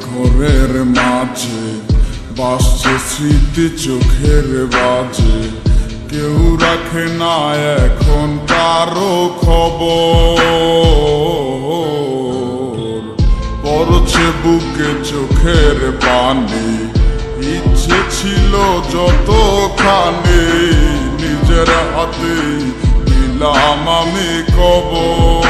ঘরের মাঝে বাসছে স্মৃতি চোখের বাজে, কেউ রাখে না এখন কারো খবর। পড়ছে বুকে চোখের পানি, ইচ্ছে ছিল যতখানি, নিজের হাতে দিলাম আমি কবর।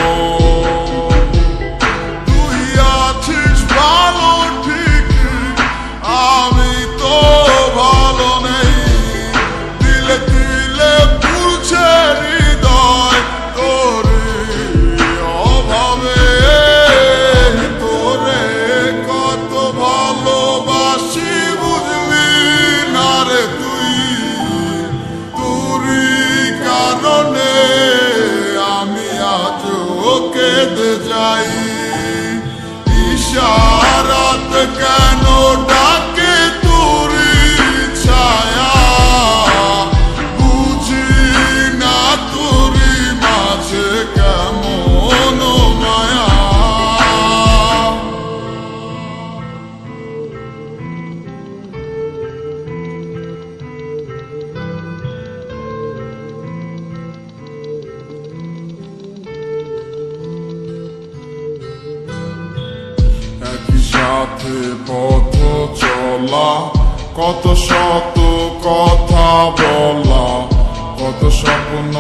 তুই আছিস ভালো ঠিক, আমি তো ভালো নেই, দিলে দিলে পুড়ছে হৃদয় তোরে অভাবে। তোরে কত ভালোবাসি বুঝলি না রে তুই, তোরই কারণে আমি আজও কেঁদে যাই। ইশারাত কেন ডাকে তোরই ছায়া, বুঝি না তোরই মাঝে কেমন মায়া। একই সাথে পথ চলা, কত শত কথা বলা, কত স্বপ্ন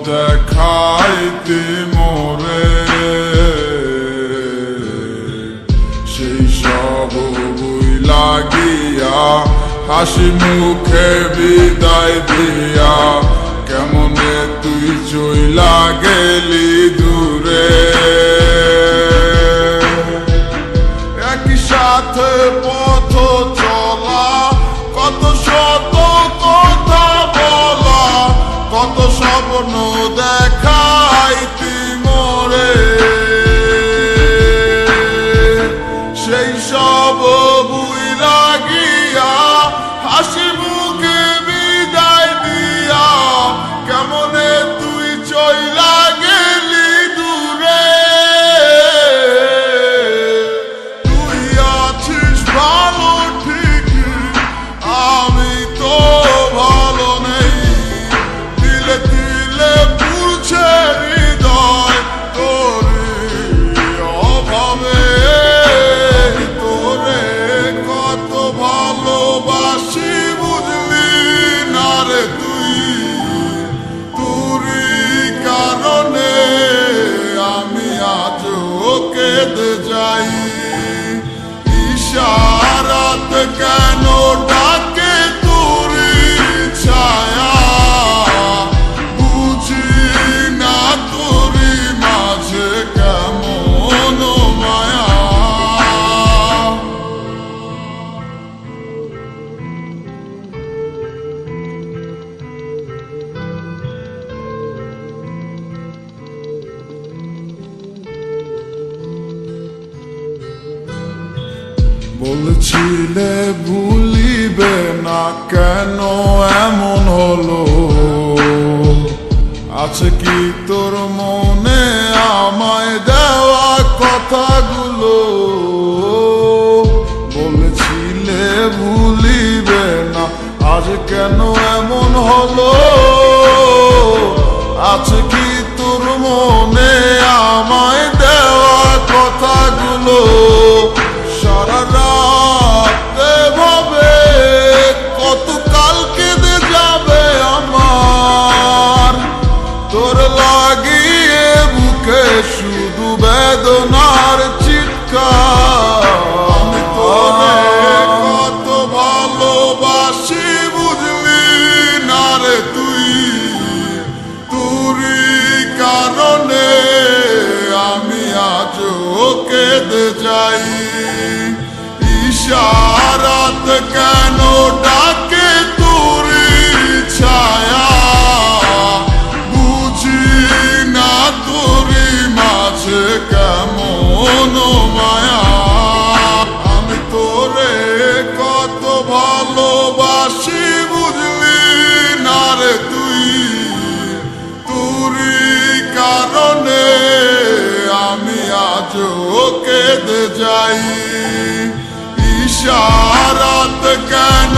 দেখাইতে মোরে, সেই সব বই লাগিয়া হাসি মুখে বিদায় দিয়া, কেমনে তুই চইলা গেলি দূরে। একই সাথে পথ চলা, কত শত কথা বলা, কত স্বপ্ন দেখাইতি মোরে, সেই সব বুই লাগিয়া হাসি মুখে বিদায় দিয়া, কেমনে তুই চইলা গেলি দূরে। তুই আছিস ভালো ঠিক, আমি তো ভালো নেই, দিলে দিলে পুড়ছে হৃদয় তোরে অভাবে। তোরে কত ভালোবাসি বুঝলি না রে তুই, তোরই কারণে আমি আজও কেঁদে যাই। ইশারাত কেন ডাকে তোরই ছায়া, বুঝি না তোরই মাঝে কেমন মায়া। বলছিলে ভুলিবে না, কেন এমন হলো? আছে কি তোর মনে আমায় দেওয়া কথাগুলো? বলেছিলে ভুলিবে না, আজ কেন এমন হলো? আছে কি তোর মনে আমায় দেওয়া কথাগুলো? সারা রাতে ভাবে কত কাল কেঁদে যাবে আমার, তোর লাগিয়ে বুকে শুধু বেদনার চিৎকার। আমি তোরে কত ভালোবাসি বুঝলি না রে তুই, তোরই কারণে আমি আজও কেঁদে যাই। ইশারাত কেন ডাকে তোরই ছায়া, বুঝি না তোরই মাঝে কেমন মায়া। আমি তোরে কত ভালোবাসি বুঝলি না রে তুই, তোরই কারণে আমি আজও কেঁদে যাই। ইশারাত কেন